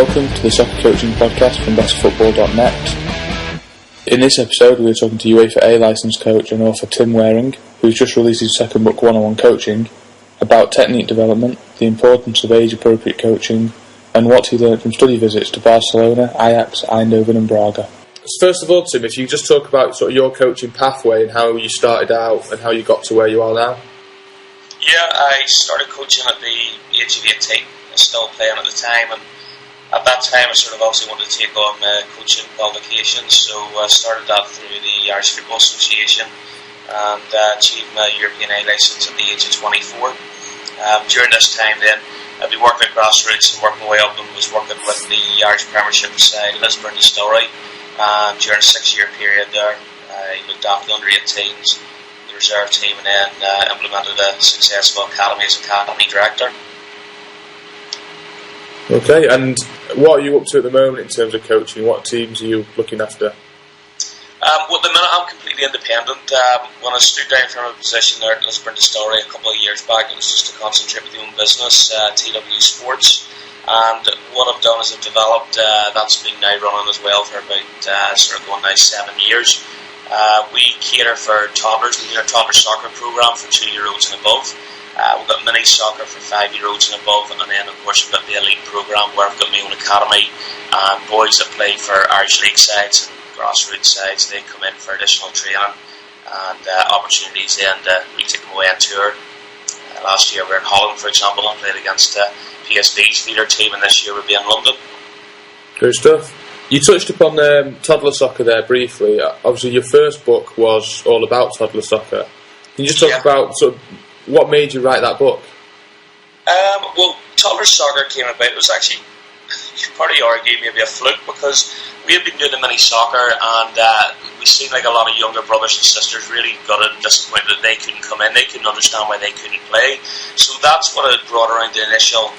Welcome to the Soccer Coaching Podcast from bestfootball.net. In this episode we are talking to UEFA A licensed coach and author Tim Wareing, who's just released his second book One-on-One Coaching, about technique development, the importance of age-appropriate coaching, and what he learned from study visits to Barcelona, Ajax, Eindhoven and Braga. First of all, Tim, if you just talk about sort of your coaching pathway and how you started out and how you got to where you are now. Yeah, I started coaching at the age of 18. I was still playing at the time, and at that time I sort of obviously wanted to take on coaching qualifications, so I started that through the Irish Football Association and achieved my European A licence at the age of 24. During this time then, I'd been working at Grassroots and working my way up, and was working with the Irish Premiership side, Lisburn Distillery, and during a 6-year period there I looked after the under-18s, the reserve team, and then implemented a successful academy as academy director. Okay, and what are you up to at the moment in terms of coaching? What teams are you looking after? Well, at the minute I'm completely independent. When I stood down from a position there at Lisburn Distillery a couple of years back, it was just to concentrate with my own business, TW Sports. And what I've done is I've developed, that's been now running as well for about sort of going now 7 years. We cater for toddlers. We do a Toddler Soccer program for 2-year-olds and above. We've got mini soccer for 5-year-olds and above, and then of course we've got the elite program where I've got my own academy, and boys that play for Irish League sides and grassroots sides, they come in for additional training and opportunities then we take them away on tour. Last year we were in Holland, for example, and played against PSV's feeder team, and this year we'll be in London. Good stuff. You touched upon Toddler Soccer there briefly. Obviously your first book was all about Toddler Soccer. Can you just talk about sort of what made you write that book? Well, Toddler Soccer came about. It was actually, you could probably argue, maybe a fluke, because we had been doing the mini soccer, and we seemed like a lot of younger brothers and sisters really got disappointed that they couldn't come in. They couldn't understand why they couldn't play. So that's what had brought around the initial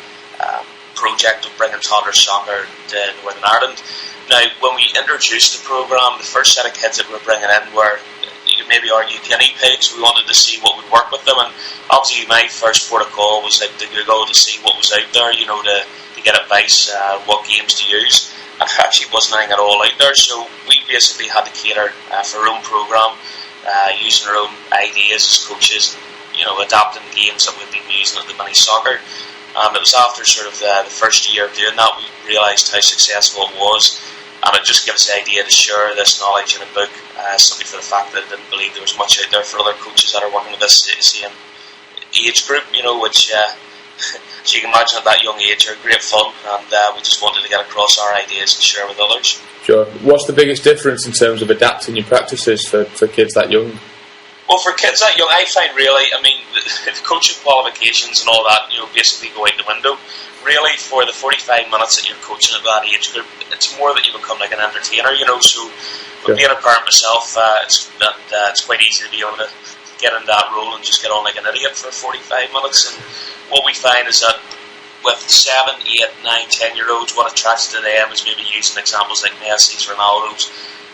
project of bringing Toddler Soccer to Northern Ireland. Now, when we introduced the programme, the first set of kids that we were bringing in were, you could maybe argue, guinea pigs. We wanted to see what would work with them, and obviously my first port of call was like to Google to see what was out there, you know, to get advice, what games to use, and there actually wasn't anything at all out there. So we basically had to cater for our own programme, using our own ideas as coaches, and, you know, adapting games that we've been using at the mini soccer. It was after sort of the first year of doing that we realised how successful it was, and it just gave us the idea to share this knowledge in a book, simply for the fact that I didn't believe there was much out there for other coaches that are working with this same age group, you know, which as you can imagine at that young age are great fun, and we just wanted to get across our ideas and share with others. Sure. What's the biggest difference in terms of adapting your practices for kids that young? Well, for kids that young, I find really, I mean, the coaching qualifications and all that, you know, basically go out the window. Really, for the 45 minutes that you're coaching at that age group, it's more that you become like an entertainer, you know. So, with being a parent myself, it's quite easy to be able to get in that role and just get on like an idiot for 45 minutes. And what we find is that with 7, 8, 9, 10-year-olds, what attracts to them is maybe using examples like Messi's, Ronaldo's,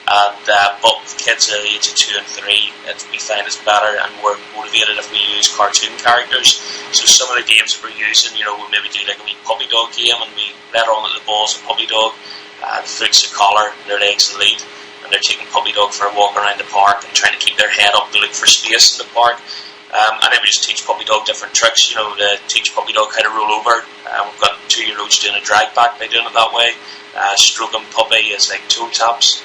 and but with kids at the age of 2 and 3, we find it's better and more motivated if we use cartoon characters. So some of the games that we're using, you know, we maybe do like a wee puppy dog game, and we let on that the ball's a puppy dog, the foot's the collar, their legs the lead, and they're taking puppy dog for a walk around the park and trying to keep their head up to look for space in the park. And then we just teach puppy dog different tricks, you know, to teach puppy dog how to roll over. We've got 2-year-olds doing a drag back by doing it that way. Stroking puppy is like toe taps.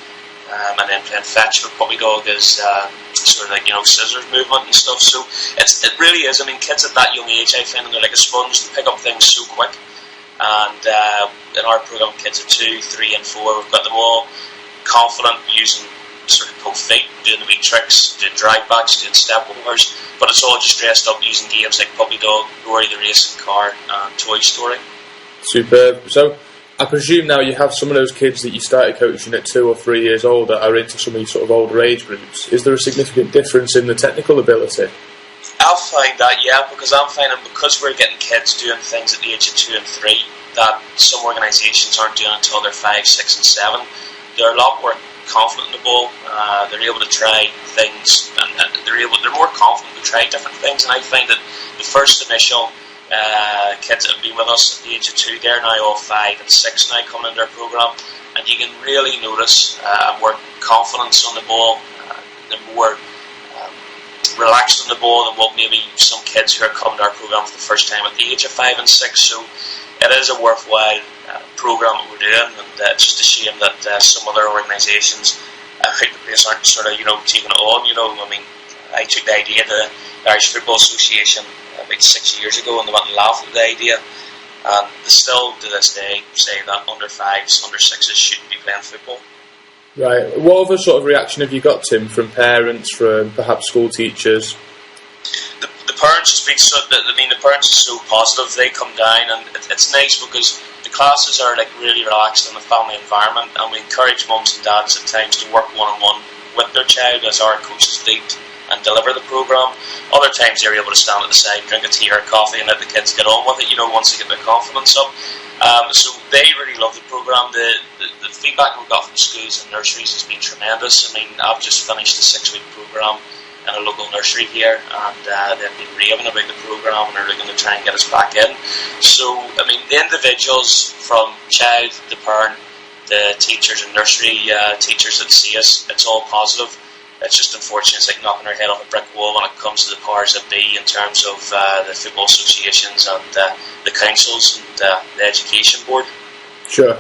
And then playing fetch with puppy dog is sort of like, you know, scissors movement and stuff. So it really is. I mean, kids at that young age, I find they're like a sponge. They pick up things so quick. And in our program, kids at 2, 3 and 4, we've got them all confident using sort of both feet, doing the wee tricks, doing drag backs, doing step overs. But it's all just dressed up using games like Puppy Dog, Rory the Racing Car and Toy Story. Superb. So I presume now you have some of those kids that you started coaching at 2 or 3 years old that are into some of these sort of older age groups. Is there a significant difference in the technical ability? I'll find that, yeah, because I'm finding because we're getting kids doing things at the age of 2 and 3 that some organisations aren't doing until they're 5, 6 and 7. They're a lot more confident in the ball. They're able to try things, and they're more confident to try different things. And I find that the first initial kids that have been with us at the age of 2, they're now all 5 and 6 now coming into our programme, and you can really notice more confidence on the ball. They're more relaxed on the ball than what maybe some kids who are coming to our programme for the first time at the age of 5 and 6. So it is a worthwhile programme that we're doing, and it's just a shame that some other organisations around the place aren't sort of taking it on. I mean, I took the idea to the Irish Football Association about 6 years ago, and they went and laughed at the idea, and they still to this day say that under 5s, under 6s shouldn't be playing football. Right. What other sort of reaction have you got, Tim, from parents, from perhaps school teachers? The parents speak so. The parents are so positive. They come down, and it's nice because the classes are like really relaxed in the family environment, and we encourage mums and dads at times to work one-on-one with their child as our coaches lead and deliver the programme. Other times they're able to stand at the side, drink a tea or a coffee, and let the kids get on with it. Once they get their confidence up. So they really love the programme. The feedback we've got from schools and nurseries has been tremendous. I mean, I've just finished a 6-week programme in a local nursery here, and they've been raving about the programme and are looking to try and get us back in. So, I mean, the individuals from child to parent, the teachers and nursery teachers that see us, it's all positive. It's just unfortunate, it's like knocking our head off a brick wall when it comes to the powers that be in terms of the football associations and the councils and the education board. Sure.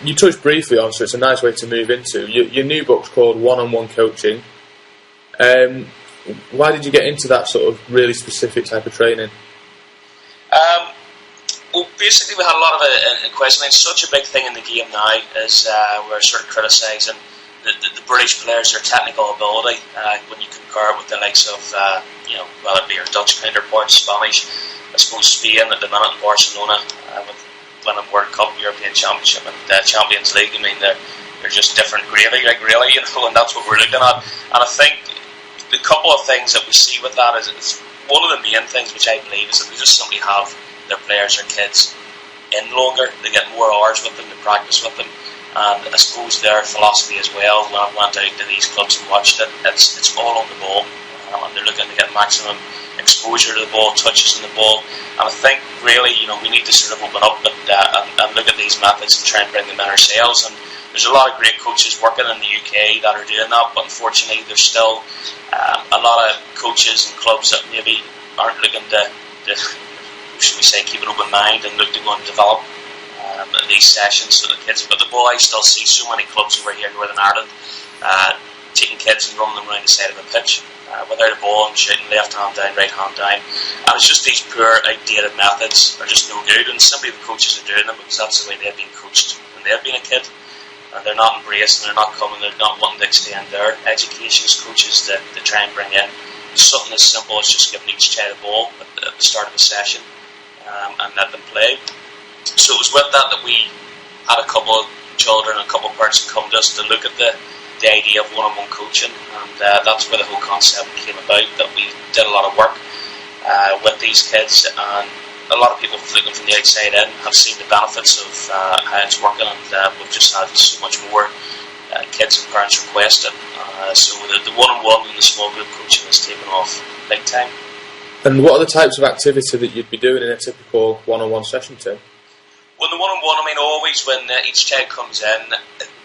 You touched briefly on, so it's a nice way to move into. Your new book's called One-on-One Coaching. Why did you get into that sort of really specific type of training? Well, basically we had a lot of questioning. Such a big thing in the game now is we're sort of criticising the British players, their technical ability, when you compare it with the likes of, whether it be our Dutch counterparts, Spanish, I suppose Spain at the minute in Barcelona, with winning World Cup, European Championship and Champions League. I mean, they're just different gravy, like really, and that's what we're looking at. And I think the couple of things that we see with that is it's one of the main things which I believe is that they just simply have their players or kids in longer, they get more hours with them, they practice with them. And I suppose their philosophy as well, when I went out to these clubs and watched it, it's all on the ball, and they're looking to get maximum exposure to the ball, touches on the ball. And I think really, we need to sort of open up and look at these methods and try and bring them in ourselves. And there's a lot of great coaches working in the UK that are doing that, but unfortunately there's still a lot of coaches and clubs that maybe aren't looking to should we say, keep an open mind and look to go and develop these sessions so the kids have got the ball. I still see so many clubs over here in Northern Ireland taking kids and running them around the side of a pitch without a ball and shooting left hand down, right hand down, and it's just these poor outdated methods are just no good, and simply the coaches are doing them because that's the way they've been coached when they've been a kid, and they're not embracing, they're not coming, they're not wanting to extend their education as coaches to try and bring in something as simple as just giving each child a ball at the start of a session and let them play. So it was with that we had a couple of children and a couple of parents come to us to look at the idea of one-on-one coaching, and that's where the whole concept came about, that we did a lot of work with these kids, and a lot of people looking from the outside in have seen the benefits of how it's working, and we've just had so much more kids and parents request it. So the one-on-one and the small group coaching has taken off big time. And what are the types of activity that you'd be doing in a typical one-on-one session, Tim? Well, the one-on-one, I mean, always when each child comes in,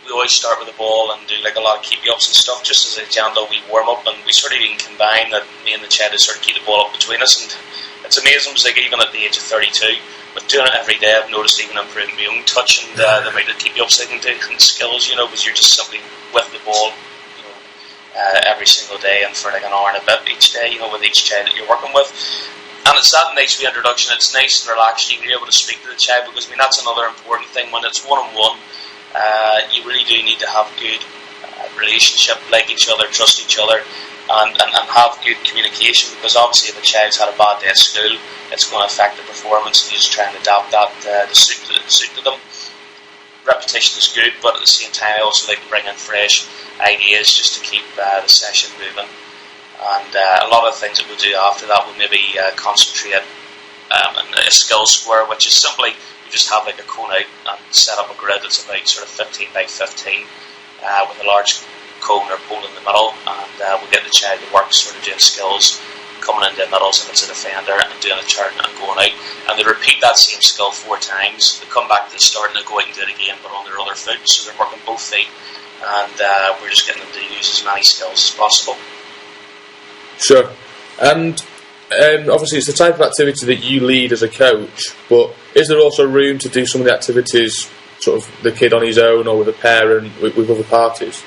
we always start with the ball and do like a lot of keep-ups and stuff, just as a gentle wee warm-up, and we sort of even combine that me and the child to sort of keep the ball up between us, and it's amazing because like even at the age of 32, with doing it every day, I've noticed even improving my own touch and the amount of keep-ups I can do and skills, because you're just simply with the ball, every single day and for like an hour and a bit each day, with each child that you're working with. And it's that nice wee introduction, it's nice and relaxed, you can be able to speak to the child, because I mean that's another important thing. When it's one-on-one, you really do need to have good relationship, like each other, trust each other, and have good communication, because obviously if a child's had a bad day at school, it's going to affect the performance, and you just try and adapt that to suit to them. Repetition is good, but at the same time I also like to bring in fresh ideas just to keep the session moving. And a lot of the things that we'll do after that will maybe concentrate on a skill square, which is simply we just have like a cone out and set up a grid that's about sort of 15 by 15 with a large cone or pole in the middle, and we'll get the child to work sort of doing skills coming into the middles if it's a defender and doing a turn and going out, and they repeat that same skill 4 times. They come back to the start and they go out and do it again, but on their other foot, so they're working both feet, and we're just getting them to use as many skills as possible. Sure. And obviously it's the type of activity that you lead as a coach, but is there also room to do some of the activities, sort of the kid on his own or with a parent, with other parties?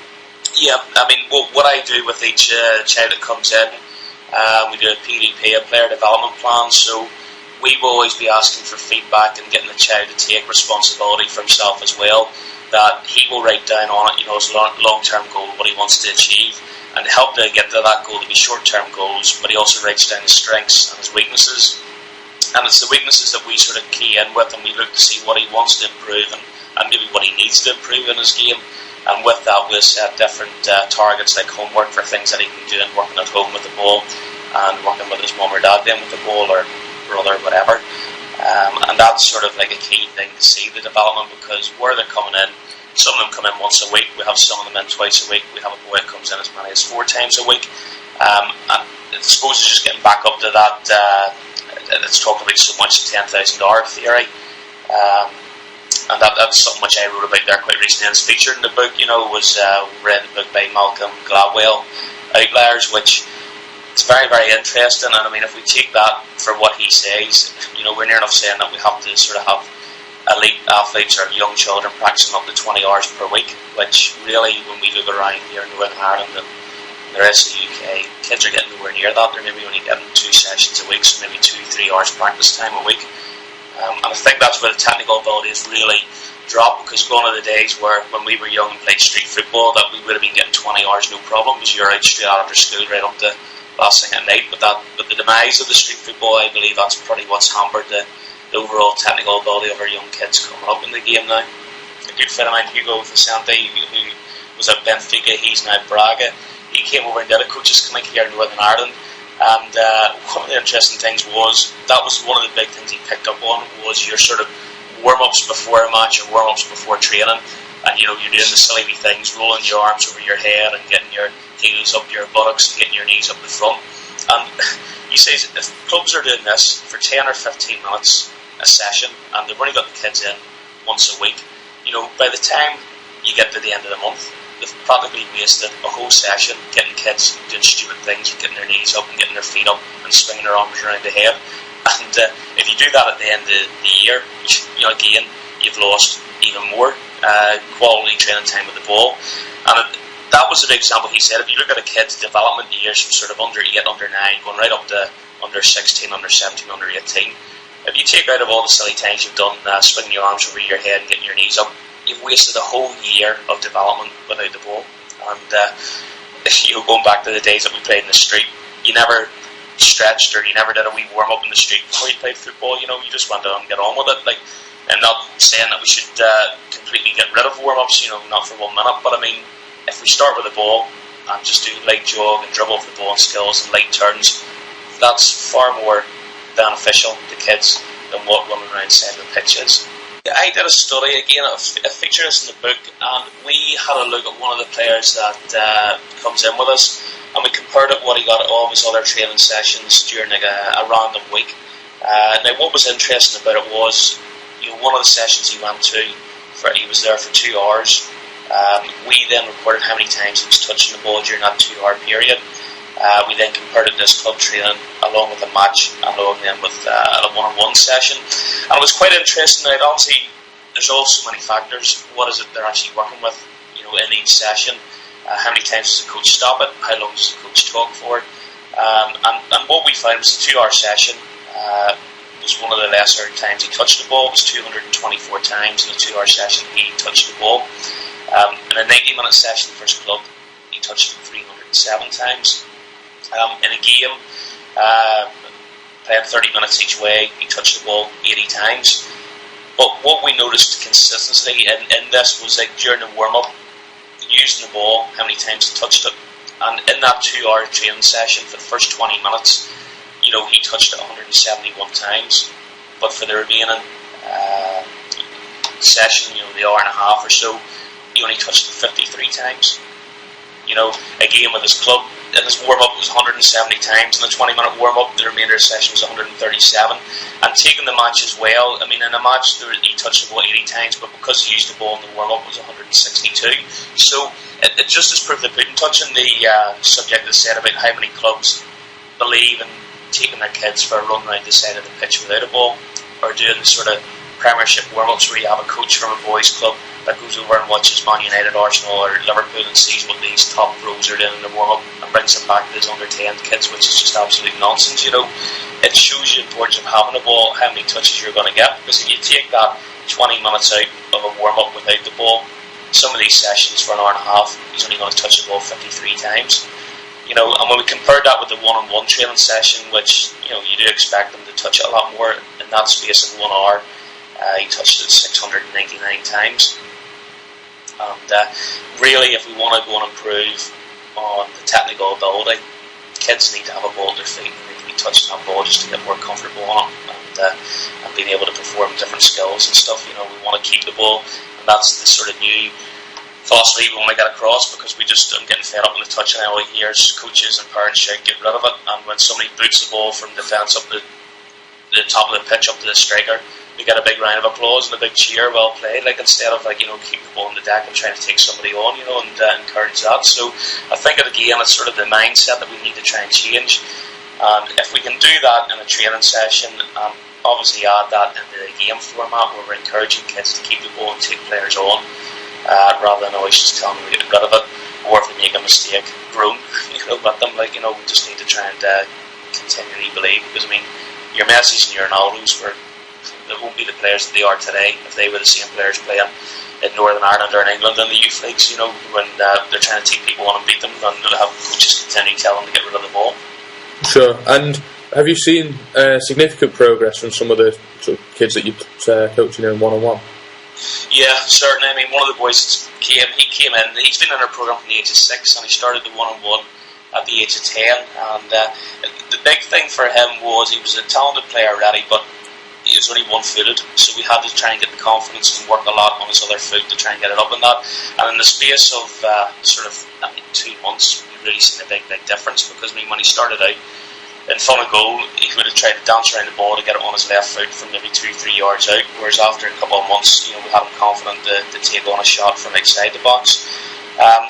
Yeah, I mean, what I do with each child that comes in, we do a PDP, a player development plan, so we will always be asking for feedback and getting the child to take responsibility for himself as well, that he will write down on it, his long-term goal, what he wants to achieve, and to help to get to that goal to be short-term goals, but he also writes down his strengths and his weaknesses, and it's the weaknesses that we sort of key in with, and we look to see what he wants to improve and maybe what he needs to improve in his game. And with that, we'll set different targets like homework for things that he can do and working at home with the ball and working with his mum or dad then with the ball or brother, whatever. And that's sort of like a key thing to see the development, because where they're coming in, some of them come in once a week, we have some of them in twice a week, we have a boy that comes in as many as 4 times a week. And I suppose it's just getting back up to that, it's talked about so much, 10,000 hour theory. And that's something which I wrote about there quite recently, and it's featured in the book. Was read the book by Malcolm Gladwell, Outliers, which it's very, very interesting. And I mean, if we take that for what he says, we're near enough saying that we have to sort of have elite athletes or young children practicing up to 20 hours per week, which really, when we look around here in Northern Ireland and the rest of the UK, kids are getting nowhere near that. They're maybe only getting 2 sessions a week, so maybe 2-3 hours practice time a week. And I think that's where the technical ability has really dropped, because gone are the days where when we were young and played street football that we would have been getting 20 hours no problem, because you're out straight after school right up to last thing at night. But the demise of the street football, I believe that's probably what's hampered the overall technical ability of our young kids coming up in the game now. A good friend of mine, Hugo Vicente, who was at Benfica, he's now at Braga, he came over and did a coaches clinic here in Northern Ireland. And one of the interesting things was, that was one of the big things he picked up on, was your sort of warm-ups before a match or warm-ups before training. And you're doing the silly wee things, rolling your arms over your head and getting your heels up your buttocks and getting your knees up the front. And he says if clubs are doing this for 10 or 15 minutes a session, and they've only got the kids in once a week, by the time you get to the end of the month, they've practically wasted a whole session getting kids doing stupid things, getting their knees up and getting their feet up and swinging their arms around the head. And if you do that at the end of the year, again, you've lost even more quality training time with the ball. And that was a big example. He said if you look at a kid's development years from sort of under 8, under 9, going right up to under 16, under 17, under 18, if you take out of all the silly times you've done swinging your arms over your head and getting your knees up, you've wasted a whole year of development without the ball. And going back to the days that we played in the street, you never stretched or you never did a wee warm up in the street before you played football. You just went on and get on with it. Like, I'm not saying that we should completely get rid of warm ups, not for 1 minute, but I mean, if we start with the ball and just do light jog and dribble off the ball and skills and light turns, that's far more beneficial to kids than what running around side of the pitch is. I did a study, again, it features this in the book, and we had a look at one of the players that comes in with us, and we compared it what he got at all of his other training sessions during like a random week. Now, what was interesting about it was, one of the sessions he went to, he was there for 2 hours. We then recorded how many times he was touching the ball during that 2-hour period. We then compared it to his club training along with a match and along then with a one-on-one session, and it was quite interesting. Now, obviously there's also many factors. What is it they're actually working with in each session? How many times does the coach stop it? How long does the coach talk for? And what we found was the 2-hour session was one of the lesser times he touched the ball. It was 224 times in the 2-hour session he touched the ball. In a 90-minute session for his club, he touched it 307 times. In a game, playing 30 minutes each way, he touched the ball 80 times. But what we noticed consistently in this was like during the warm-up, using the ball, how many times he touched it. And in that 2-hour training session, for the first 20 minutes, he touched it 171 times. But for the remaining session, the hour and a half or so, he only touched it 53 times. Again, with his club, in his warm-up it was 170 times in the 20-minute warm-up. The remainder of the session was 137. And taking the match as well, I mean, in a match he touched the ball 80 times, but because he used the ball in the warm-up it was 162. So it just as proof of the pudding. Touching the subject that said about how many clubs believe in taking their kids for a run around the side of the pitch without a ball, or doing the sort of Premiership warm-ups where you have a coach from a boys' club that goes over and watches Man United, Arsenal or Liverpool and sees what these top pros are doing in the warm-up and brings them back to his under-10 kids, which is just absolute nonsense. You know, it shows you the importance of having a ball, how many touches you're going to get, because if you take that 20 minutes out of a warm-up without the ball, some of these sessions for an hour and a half, he's only going to touch the ball 53 times. You know, and when we compared that with the one-on-one training session, which, you know, you do expect them to touch it a lot more, in that space of 1 hour, he touched it 699 times. And really, if we want to go and improve on the technical ability, kids need to have a ball at their feet. They need to be touching that ball just to get more comfortable on it, and being able to perform different skills and stuff. You know, we want to keep the ball, and that's the sort of new philosophy we want to get across, because I'm getting fed up with the touch, and all I hear is coaches and parents shout, get rid of it. And when somebody boots the ball from defence up the top of the pitch up to the striker, we get a big round of applause and a big cheer, well played, like, instead of, like, you know, keep the ball on the deck and trying to take somebody on, you know, and encourage that. So I think again it's sort of the mindset that we need to try and change. And if we can do that in a training session, obviously add that into the game format where we're encouraging kids to keep the ball and take players on, rather than always just telling them to get rid of it, or if they make a mistake, groan, you know, with them. Like, you know, we just need to try and continually believe, because I mean, your Messis and your Ronaldos it won't be the players that they are today if they were the same players playing in Northern Ireland or in England in the youth leagues, you know, when they're trying to take people on and beat them, and they'll have coaches continually tell them to get rid of the ball. Sure. And have you seen significant progress from some of the sort of kids that you're coaching in one-on-one? Yeah, certainly. I mean, one of the boys he came in, he's been in our programme from the age of 6, and he started the one-on-one at the age of 10, and the big thing for him was he was a talented player already, but he was only one-footed, so we had to try and get the confidence and work a lot on his other foot to try and get it up in that. And in the space of sort of 2 months, we really seen a big difference, because I mean, when he started out in front of goal, he would have tried to dance around the ball to get it on his left foot from maybe 2-3 yards out, whereas after a couple of months, you know, we had him confident to take on a shot from outside the box.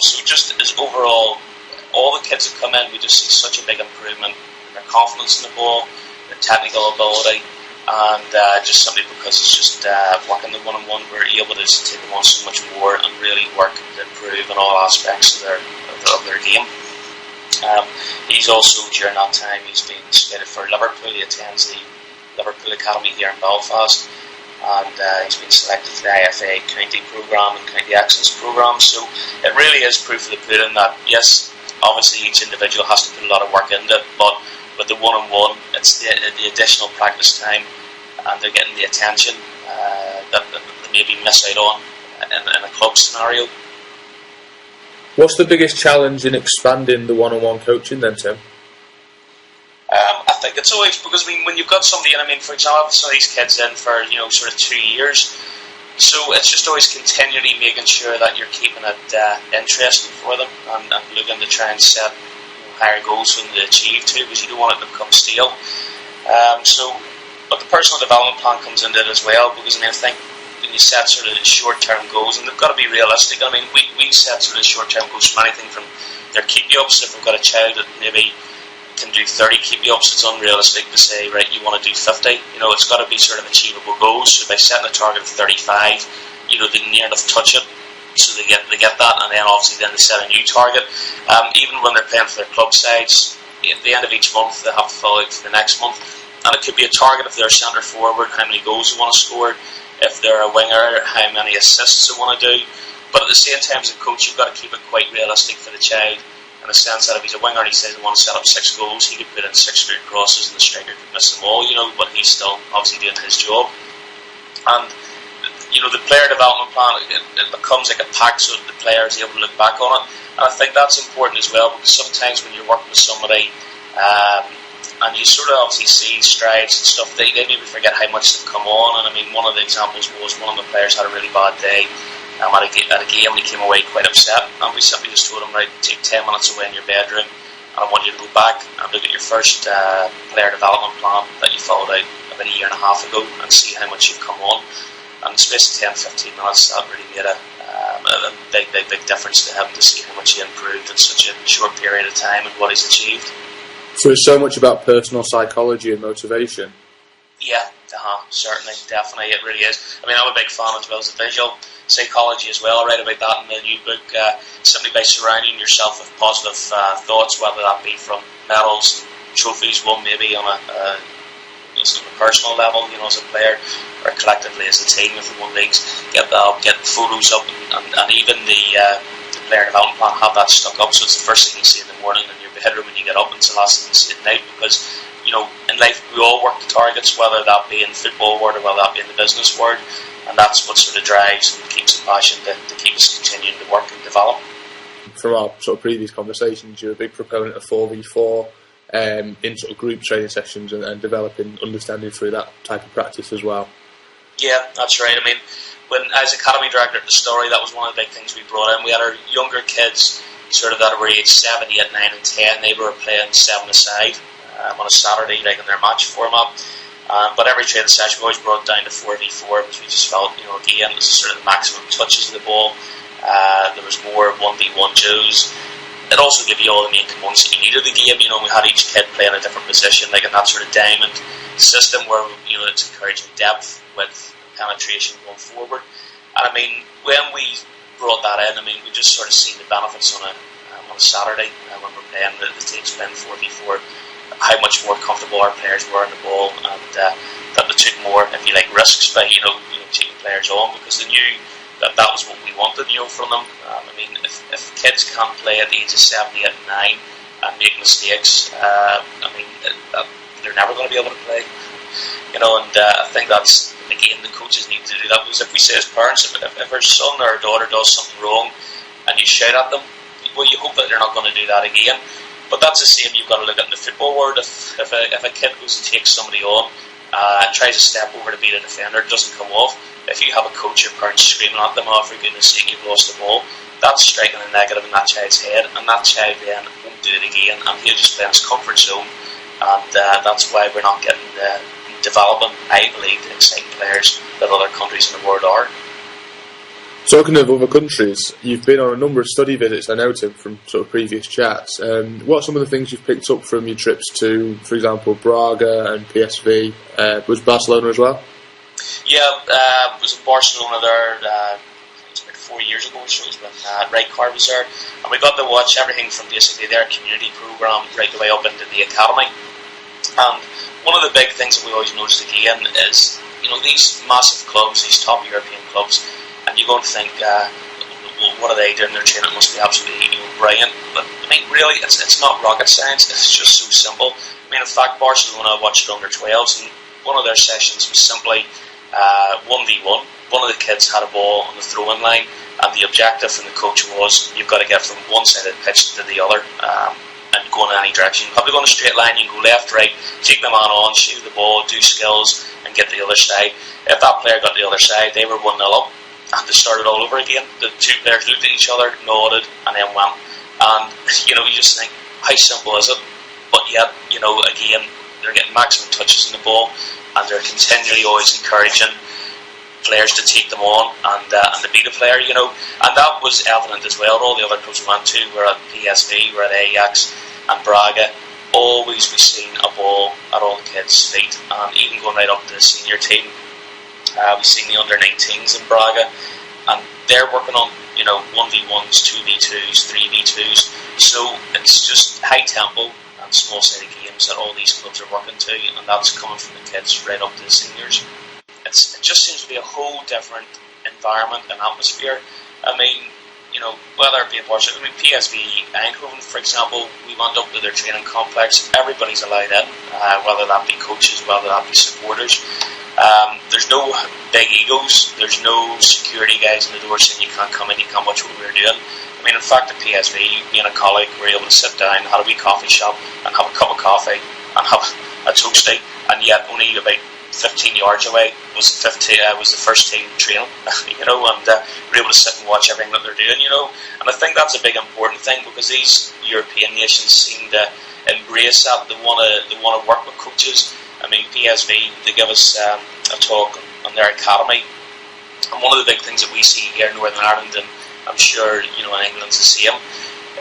So just as overall, all the kids that come in, we just see such a big improvement in their confidence in the ball, their technical ability, and just simply because it's just working the one-on-one, we're able to just take them on so much more and really work to improve in all aspects of their game. He's also, during that time, he's been slated for Liverpool. He attends the Liverpool Academy here in Belfast, and he's been selected for the IFA County Programme and County Excellence Programme. So it really is proof of the pudding that, yes, obviously each individual has to put a lot of work into it, but with the one-on-one, it's the additional practice time, and they're getting the attention that they maybe miss out on in a club scenario. What's the biggest challenge in expanding the one-on-one coaching then, Tim? I think it's always, because I mean, when you've got somebody in, I mean, for example, some of these kids in for, you know, sort of 2 years, so it's just always continually making sure that you're keeping it interesting for them, and looking to try and set higher goals for them to achieve too, because you don't want it to become stale. But the personal development plan comes into it as well, because I mean, I think when you set sort of short-term goals, and they've got to be realistic. I mean, we set sort of short-term goals from anything from their keep-ups. If we've got a child that maybe can do 30 keep-ups, it's unrealistic to say, right, you want to do 50. You know, it's got to be sort of achievable goals. So by setting a target of 35, you know, they near enough touch it, so they get that, and then obviously then they set a new target. Even when they're playing for their club sides, at the end of each month they have to follow it for the next month, and it could be a target if they're centre forward, how many goals they want to score. If they're a winger, how many assists they want to do. But at the same time, as a coach, you've got to keep it quite realistic for the child, in the sense that if he's a winger and he says he wants to set up 6 goals, he could put in 6 straight crosses and the striker could miss them all, you know, but he's still obviously doing his job. And you know, the player development plan, it becomes like a pack, so the player is able to look back on it. And I think that's important as well, because sometimes when you're working with somebody and you sort of obviously see strides and stuff, they maybe forget how much they've come on. And I mean, one of the examples was one of the players had a really bad day at a game, and he came away quite upset, and we simply just told him, right, take 10 minutes away in your bedroom and I want you to go back and look at your first player development plan that you followed out about a year and a half ago and see how much you've come on. And in the space of 10-15 minutes, that really made a big difference to him, to see how much he improved in such a short period of time and what he's achieved. So it's so much about personal psychology and motivation. Yeah, certainly, definitely, it really is. I mean, I'm a big fan as well as the visual psychology as well. I write about that in the new book, simply by surrounding yourself with positive thoughts, whether that be from medals, trophies, one maybe on a personal level, as a player, or collectively as a team if we won leagues. Get that up, get photos up, and even the player development plan, have that stuck up, so it's the first thing you see in the morning in your bedroom when you get up, and it's the last thing you see at night, because in life we all work to targets, whether that be in the football world or whether that be in the business world, and that's what sort of drives and keeps the passion to keep us continuing to work and develop. From our sort of previous conversations, you're a big proponent of 4v4 in sort of group training sessions and developing understanding through that type of practice as well. Yeah, that's right. I mean, when I was academy director at the Story, that was one of the big things we brought in. We had our younger kids, sort of that were aged 7, 8, 9 and 10. They were playing 7-a-side on a Saturday, like in their match format. But every training session we always brought it down to 4v4, because we just felt, again, this is sort of the maximum touches of the ball. There was more 1v1 duos. It also gave you all the main components that you needed of the game. We had each kid playing a different position, like in that sort of diamond system where it's encouraging depth, width, and penetration going forward. And I mean, when we brought that in, we just sort of seen the benefits on a Saturday when we're playing the teams playing 4v4, how much more comfortable our players were on the ball, and that they took more, if you like, risks by taking players on, because they knew that was what we wanted, from them. If kids can't play at the age of 7, 8, and 9 and make mistakes, they're never going to be able to play. And I think that's, again, the coaches need to do that, because if we say as parents, if our son or our daughter does something wrong and you shout at them, well, you hope that they're not going to do that again. But that's the same you've got to look at in the football world. If a kid goes and takes somebody on, tries to step over to beat a defender, it doesn't come off. If you have a coach or parent screaming at them, "Oh, for goodness sake, you've lost the ball," that's striking a negative in that child's head, and that child then won't do it again, and he'll just play in his comfort zone. And that's why we're not getting developing, I believe, the exciting players that other countries in the world are. Talking of other countries, you've been on a number of study visits, I know, Tim, from sort of previous chats. What are some of the things you've picked up from your trips to, for example, Braga and PSV? Was Barcelona as well? Yeah, I was in Barcelona there, it's about 4 years ago or so. It was when Rijkaard was there, and we got to watch everything from basically their community programme right the way up into the academy. And one of the big things that we always noticed again is, these massive clubs, these top European clubs, and you go and think, what are they doing? Their training must be absolutely brilliant. But really, it's not rocket science. It's just so simple. In fact, Barcelona watched under 12s, and one of their sessions was simply 1v1. One of the kids had a ball on the throw-in line, and the objective from the coach was, you've got to get from one side of the pitch to the other, and go in any direction. You have to go in a straight line. You can go left, right, take the man on, shoot the ball, do skills, and get the other side. If that player got the other side, they were 1-0 up, and they started all over again. The two players looked at each other, nodded, and then went. And you just think, how simple is it? But yet, again, they're getting maximum touches in the ball, and they're continually always encouraging players to take them on and to beat a player, and that was evident as well. All the other clubs we went to, were at PSV, were at Ajax and Braga, always we seen a ball at all the kids' feet, and even going right up to the senior team, we've seen the under-19s in Braga, and they're working on 1v1s, 2v2s, 3v2s, so it's just high tempo and small-sided games that all these clubs are working to, and that's coming from the kids right up to the seniors. It just seems to be a whole different environment and atmosphere. Whether it be in Barcelona, PSV Eindhoven, for example, we went up to their training complex. Everybody's allowed in, whether that be coaches, whether that be supporters. There's no big egos. There's no security guys in the door saying you can't come in, you can't watch what we're doing. In fact, at PSV, me and a colleague were able to sit down, had a wee coffee shop, and have a cup of coffee and have a toastie, and yet only about 15 yards away was the first team training, and we're able to sit and watch everything that they're doing, and I think that's a big important thing, because these European nations seem to embrace that. They want to work with coaches. I mean, PSV, they give us a talk on their academy, and one of the big things that we see here in Northern Ireland, and I'm sure in England's the same,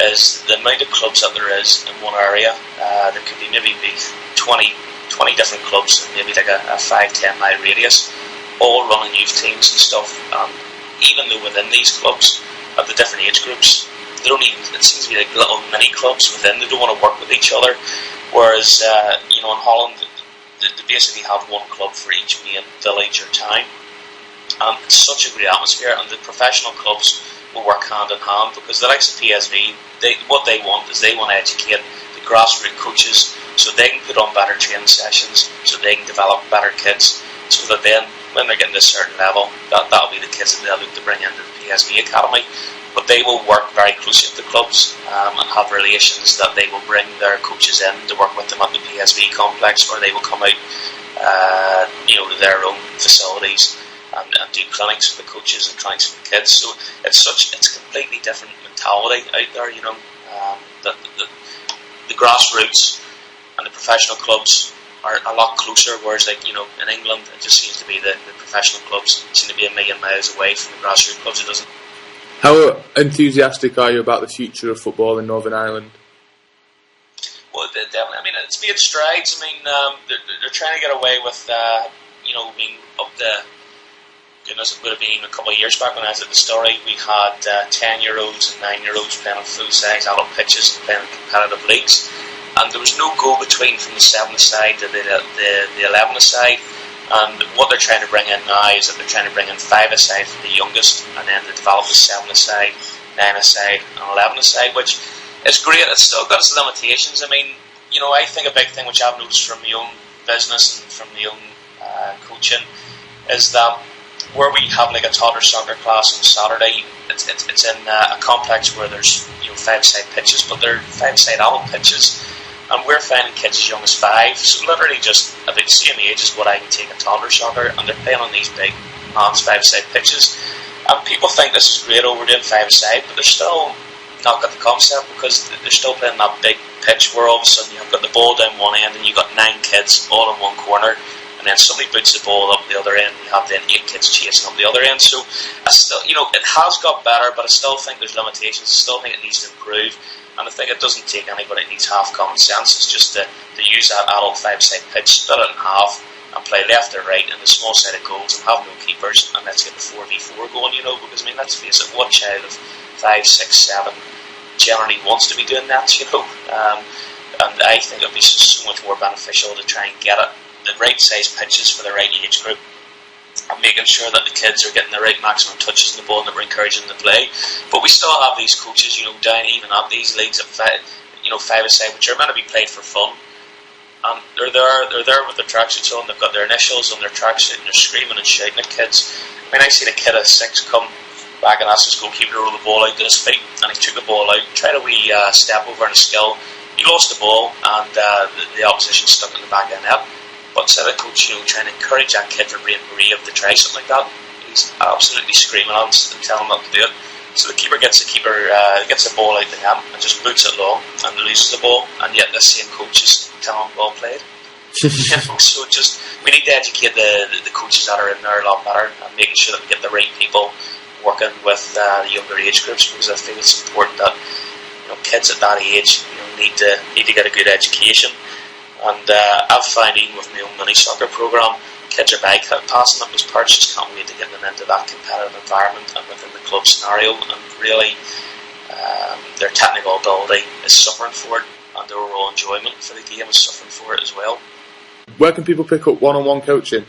is the amount of clubs that there is in one area. There could be maybe 20 different clubs, maybe like a 5-10 mile radius, all running youth teams and stuff. Even though within these clubs, at the different age groups, it seems to be like little mini clubs within. They don't want to work with each other. Whereas in Holland, they basically have one club for each main village or town. It's such a great atmosphere, and the professional clubs will work hand in hand, because the likes of PSV, what they want is they want to educate the grassroots coaches so they can put on better training sessions, so they can develop better kids, so that then when they're getting to a certain level, that'll be the kids that they'll look to bring into the PSV academy. But they will work very closely with the clubs and have relations that they will bring their coaches in to work with them at the PSV complex, or they will come out to their own facilities and do clinics for the coaches and clinics for the kids. So it's a completely different mentality out there. The grassroots and the professional clubs are a lot closer, whereas in England it just seems to be the professional clubs seem to be a million miles away from the grassroots clubs. It doesn't. How enthusiastic are you about the future of football in Northern Ireland? Well, definitely. I mean, it's made strides. I mean, they're trying to get away with up the. Goodness, it would have been a couple of years back when I was at the Story. We had 10-year-olds and 9-year-olds playing on full-size adult pitches and playing in competitive leagues, and there was no go-between from the 7th side to the 11th side. And what they're trying to bring in now is that they're trying to bring in 5th side for the youngest, and then to develop the 7th side, 9th side, and 11th side, which is great. It's still got its limitations. I mean, I think a big thing which I've noticed from my own business and from my own coaching is that where we have like a toddler soccer class on Saturday, it's in a complex where there's 5-side pitches, but they're 5-side adult pitches, and we're finding kids as young as 5, so literally just about the same age as what I can take in toddler soccer, and they're playing on these big man's 5-side pitches. And people think this is great, we're doing 5-side, but they're still not got the concept, because they're still playing that big pitch where all of a sudden you've got the ball down one end and you've got 9 kids all in one corner, and then somebody boots the ball up the other end, and you have then 8 kids chasing up the other end. So I still, it has got better, but I still think there's limitations. I still think it needs to improve, and I think it doesn't take anybody. It needs half common sense. It's just to use that adult 5-side pitch, split it in half, and play left or right in the small sided goals, and have no keepers, and let's get the 4v4 going. Because I mean, let's face it, what child of 5, 6, 7 generally wants to be doing that? And I think it'd be so much more beneficial to try and get it the right size pitches for the right age group, and making sure that the kids are getting the right maximum touches in the ball and that we're encouraging them to play. But we still have these coaches, down even at these leagues at 5-a-side, which are meant to be played for fun, and they're there with their tracksuits on. They've got their initials on their tracksuit, and they're screaming and shouting at kids. I mean, I seen a kid of 6 come back and ask his goalkeeper to roll the ball out to his feet, and he took the ball out, tried a wee step over in a skill. He lost the ball, and the opposition stuck in the back of the net. But instead of coach, trying to encourage that kid for being brave to try something like that, he's absolutely screaming at him and telling him not to do it. So the keeper gets the ball out the net and just boots it long and loses the ball, and yet the same coach is telling him well played. So we need to educate the coaches that are in there a lot better, and making sure that we get the right people working with the younger age groups, because I think it's important that kids at that age need to get a good education. And I've found, even with my own mini soccer program, kids are bypassing up those parts, just can't wait to get them into that competitive environment and within the club scenario, and really their technical ability is suffering for it, and their overall enjoyment for the game is suffering for it as well. Where can people pick up one-on-one coaching?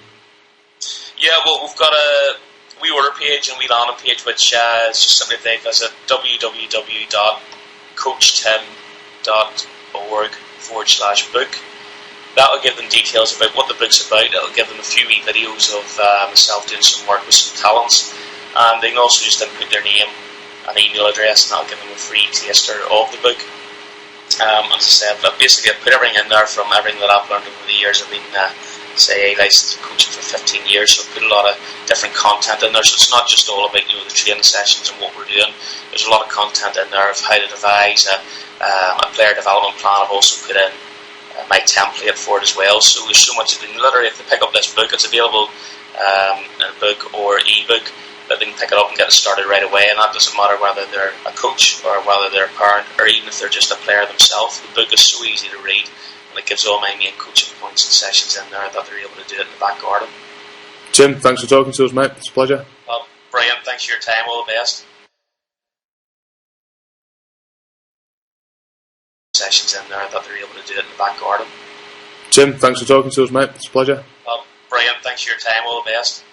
Yeah, well, we've got a wee order page and wee landing page, which is just simply if they visit www.coachtim.org/book. That'll give them details about what the book's about. It'll give them a few wee videos of myself doing some work with some talents, and they can also just input their name and email address, and that'll give them a free taster of the book. As I said, but basically I've put everything in there from everything that I've learned over the years. I've been say, A licensed coaching for 15 years, so put a lot of different content in there. So it's not just all about the training sessions and what we're doing. There's a lot of content in there of how to devise a player development plan. I've also put in my template for it as well. So there's so much. You can literally, if they pick up this book, it's available in a book or eBook, that they can pick it up and get it started right away. And that doesn't matter whether they're a coach or whether they're a parent or even if they're just a player themselves. The book is so easy to read, and it gives all my main coaching points and sessions in there that they're able to do it in the back garden. Tim, thanks for talking to us, mate. It's a pleasure. Well, brilliant. Thanks for your time. All the best. Sessions in there that they're able to do it in the back garden. Tim, thanks for talking to us, mate. It's a pleasure. Well, brilliant. Thanks for your time. All the best.